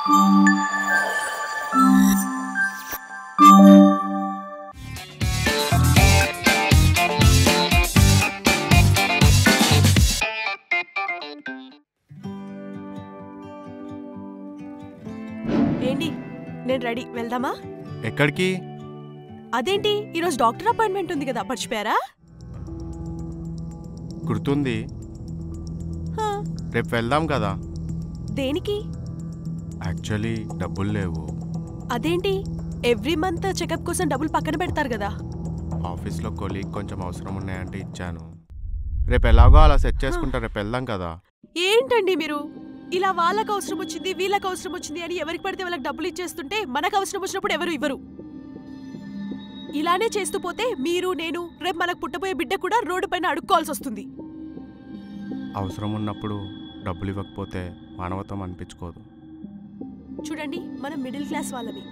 ఏంటి, నేను రెడీ, వెళ్దామా? ఎక్కడికి? అదేంటి, ఈరోజు డాక్టర్ అపాయింట్మెంట్ ఉంది కదా, మర్చిపోయారా? గుర్తుంది, రేపు వెళ్దాం కదా. దేనికి? యాక్చువల్లీ డబ్బులు లేవు. అదేంటి, ఎవ్రీ మంత్ చెకప్ కోసం డబ్బులు పక్కన పెడతారు కదా. ఆఫీస్లో కొలీగ్ కొంచెం అవసరం ఉన్నాయంటే ఇచ్చాను. రేపు ఎలాగో అలా సెట్ చేసుకుంటా, రేపు వెళ్దాం కదా. ఏంటండి మీరు ఇలా వాళ్ళకి అవసరం వచ్చింది వీళ్ళకి అవసరం వచ్చింది అని ఎవరికి పడితే వాళ్ళకి డబ్బులు ఇచ్చేస్తుంటే మనకు అవసరం వచ్చినప్పుడు ఎవరు ఇవ్వరు. ఇలానే చేస్తూ పోతే మీరు నేను రేపు మనకు పుట్టబోయే బిడ్డ కూడా రోడ్డు పైన అడుక్కోవాల్సి వస్తుంది. అవసరం ఉన్నప్పుడు డబ్బులు ఇవ్వకపోతే మానవత్వం అనిపించుకోదు. చూడండి, మనం మిడిల్ క్లాస్ వాళ్ళమి.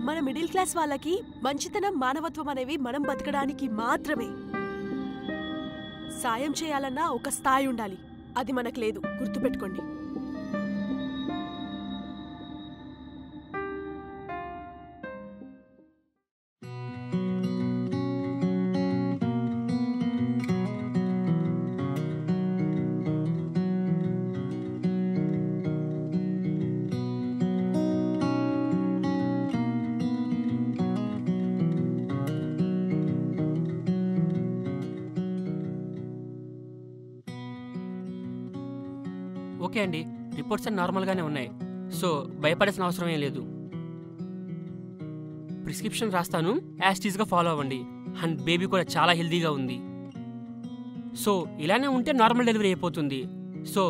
మన మిడిల్ క్లాస్ వాళ్ళకి మంచితనం మానవత్వం అనేవి మనం బతకడానికి మాత్రమే. సాయం చేయాలన్నా ఒక స్థాయి ఉండాలి, అది మనకు లేదు, గుర్తుపెట్టుకోండి. ఓకే అండి, రిపోర్ట్స్ అన్ని నార్మల్గానే ఉన్నాయి, సో భయపడాల్సిన అవసరం ఏం లేదు. ప్రిస్క్రిప్షన్ రాస్తాను, యాస్టీస్గా ఫాలో అవ్వండి. అండ్ బేబీ కూడా చాలా హెల్తీగా ఉంది. సో ఇలానే ఉంటే నార్మల్ డెలివరీ అయిపోతుంది. సో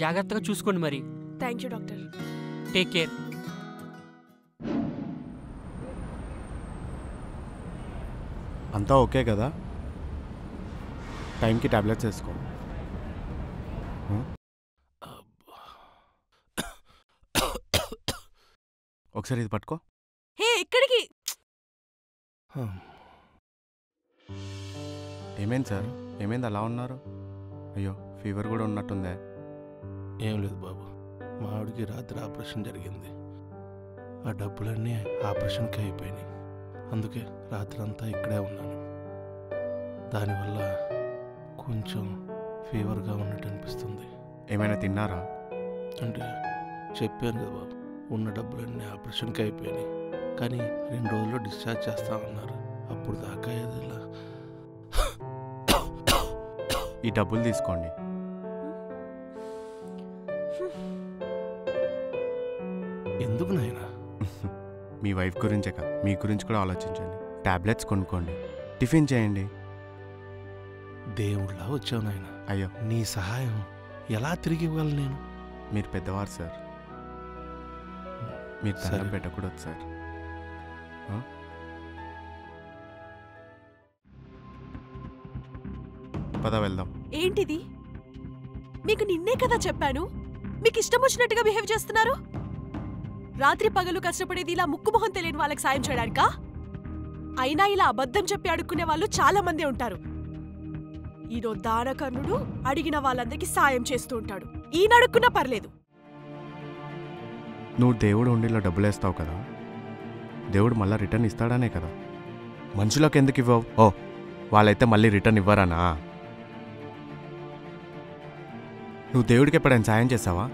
జాగ్రత్తగా చూసుకోండి మరి. Thank you doctor. Take care. అంతా ఓకే కదా? టైంకి టాబ్లెట్స్ వేసుకో. ఒకసారి ఇది పట్టుకో. హే, ఎక్కడికి? ఏమైంది సార్, ఏమైంది అలా ఉన్నారు? అయ్యో, ఫీవర్ కూడా ఉన్నట్టుందే. ఏం లేదు బాబు, మా ఆవిడకి రాత్రి ఆపరేషన్ జరిగింది. ఆ డబ్బులన్నీ ఆపరేషన్కి అయిపోయినాయి. అందుకే రాత్రి అంతా ఇక్కడే ఉన్నాను. దానివల్ల కొంచెం ఫీవర్గా ఉన్నట్టు అనిపిస్తుంది. ఏమైనా తిన్నారా? అంటే చెప్పాను కదా బాబు, ఉన్న డబ్బులన్నీ ఆపరేషన్కి అయిపోయినాయి. కానీ 2 రోజుల్లో డిశ్చార్జ్ చేస్తామన్నారు. అప్పుడు దాకా ఏదైనా ఈ డబ్బులు తీసుకోండి. ఎందుకు నాయనా? మీ వైఫ్ గురించే కాదు, మీ గురించి కూడా ఆలోచించండి. టాబ్లెట్స్ కొనుక్కోండి, టిఫిన్ చేయండి. దేవుళ్ళ వచ్చావు నాయన. అయ్యో, నీ సహాయం ఎలా తిరిగి ఇవ్వాలి నేను? మీరు పెద్దవారు సార్, మీరు దండం పెట్టకూడదు సార్. పద వెళ్దాం. ఏంటిది? మీకు నిన్నే కదా చెప్పాను, మీకు ఇష్టం వచ్చినట్టుగా బిహేవ్ చేస్తున్నారు. రాత్రి పగలు కష్టపడేది ఇలా ముక్కుమొహం తెలియని వాళ్ళకి సాయం చేయడానికా? అయినా ఇలా అబద్ధం చెప్పి అడుక్కునే వాళ్ళు చాలా మంది ఉంటారు. ఈరో దానకర్ణుడు అడిగిన వాళ్ళందరికీ సాయం చేస్తూ ఉంటాడు. ఈయన అడుక్కున్నా పర్లేదు. నువ్వు దేవుడు ఉండిలో డబ్బులు వేస్తావు కదా, దేవుడు మళ్ళీ రిటర్న్ ఇస్తాడనే కదా. మనుషులకు ఎందుకు ఇవ్వవు? ఓ, వాళ్ళైతే మళ్ళీ రిటర్న్ ఇవ్వరానా? నువ్వు దేవుడికి ఎప్పుడైనా సాయం చేసావా?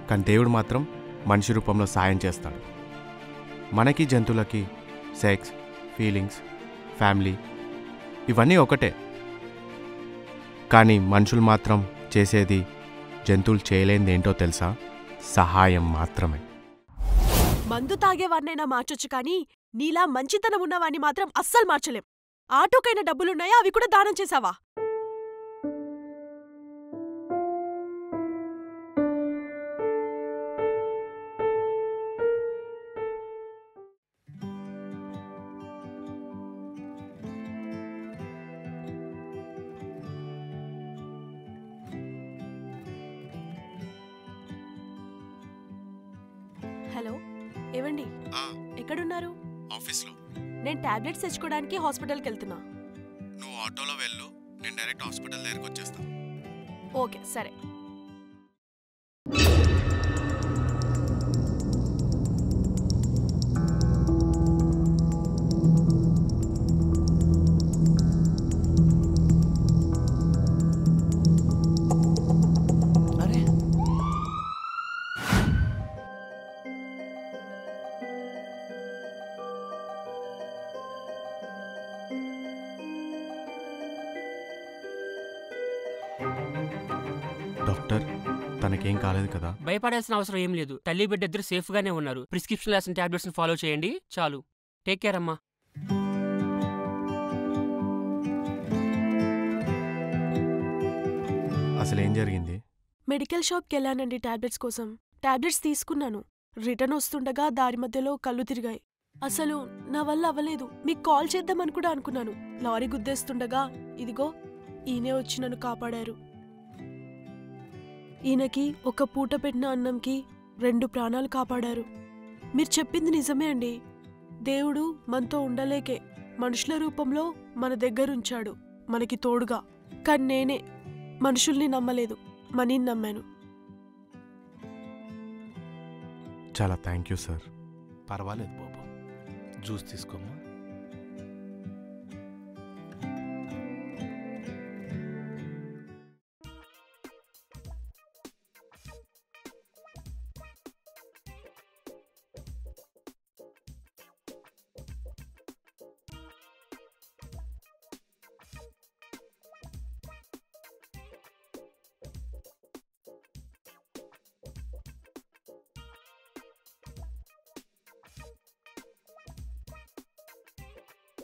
కానీ దేవుడు మాత్రం మనిషి రూపంలో సాయం చేస్తాడు. మనకి జంతువులకి సెక్స్, ఫీలింగ్స్, ఫ్యామిలీ ఇవన్నీ ఒకటే. కానీ మనుషులు మాత్రం చేసేది జంతువులు చేయలేనిది ఏంటో తెలుసా? సహాయం మాత్రమే. మందు తాగేవాడినైనా మార్చొచ్చు, కానీ నీలా మంచితనం ఉన్నవాణ్ణి మాత్రం అస్సలు మార్చలేం. ఆటోకైనా డబ్బులున్నాయా? అవి కూడా దానం చేశావా? హలో, ఏవండి, ఎక్కడున్నారు? ఆఫీస్లో. నేను టాబ్లెట్స్ తెచ్చుకోవడానికి హాస్పిటల్కి వెళ్తున్నా. నువ్వు ఆటోలో వెళ్ళు, నేను డైరెక్ట్ హాస్పిటల్ దగ్గరికి వచ్చేస్తాను. ఓకే, సరే. డాక్టర్ తనకేం కాలేదు కదా? భయపడాల్సిన అవసరం ఏం లేదు. తల్లి బిడ్డ ఇద్దరు సేఫ్గానే ఉన్నారు. ప్రిస్క్రిప్షన్ రాసిన టాబ్లెట్స్ని ఫాలో చేయండి చాలు. టేక్ కేర్ అమ్మా. అసలు ఏం జరిగింది? మెడికల్ షాప్కి వెళ్ళానండి టాబ్లెట్స్ కోసం. టాబ్లెట్స్ తీసుకున్నాను. రిటర్న్ వస్తుండగా దారి మధ్యలో కళ్ళు తిరిగాయి. అసలు నా వల్ల అవ్వలేదు. మీకు కాల్ చేద్దామని కూడా అనుకున్నాను. లారీ గుద్దేస్తుండగా ఇదిగో ఈయనే వచ్చి నన్ను కాపాడారు. ఈయనకి ఒక పూట పెట్టిన అన్నంకి 2 ప్రాణాలు కాపాడారు. మీరు చెప్పింది నిజమే అండి. దేవుడు మనతో ఉండలేకే మనుషుల రూపంలో మన దగ్గరుంచాడు, మనకి తోడుగా. కానీ నేనే మనుషుల్ని నమ్మలేదు, మనీని నమ్మాను. చాలా థ్యాంక్ యూ సార్. పర్వాలేదు బాబు, జ్యూస్ తీసుకోమ్మా.